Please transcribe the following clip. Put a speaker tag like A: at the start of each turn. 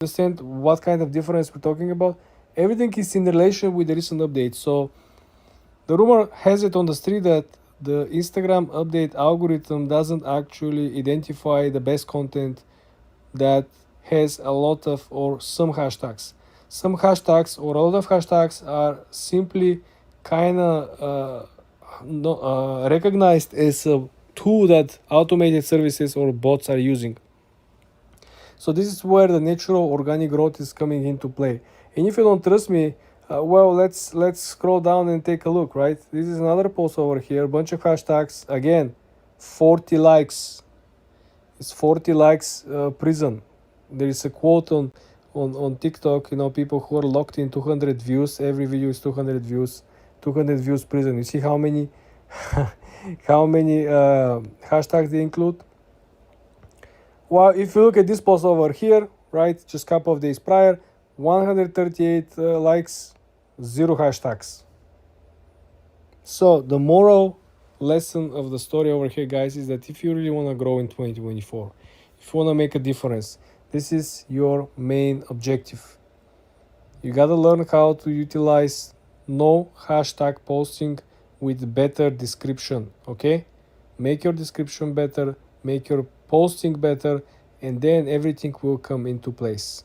A: understand what kind of difference we're talking about? Everything is in relation with the recent update. So the rumor has it on the street that the Instagram update algorithm doesn't actually identify the best content that has a lot of or some hashtags. Some hashtags or a lot of hashtags are simply kind of recognized as a tool that automated services or bots are using. So this is where the natural organic growth is coming into play. And if you don't trust me, well, let's scroll down and take a look, right? This is another post over here, bunch of hashtags. Again, 40 likes. It's 40 likes prison. There is a quote on TikTok, people who are locked in 200 views. Every video is 200 views. 200 views prison. You see how many how many hashtags they include? Well, if you look at this post over here, right, just a couple of days prior, 138 likes, 0 hashtags. So the moral lesson of the story over here, guys, is that if you really want to grow in 2024, if you want to make a difference, this is your main objective. You got to learn how to utilize no hashtag posting with better description, okay? Make your description better, make your posting better, and then everything will come into place.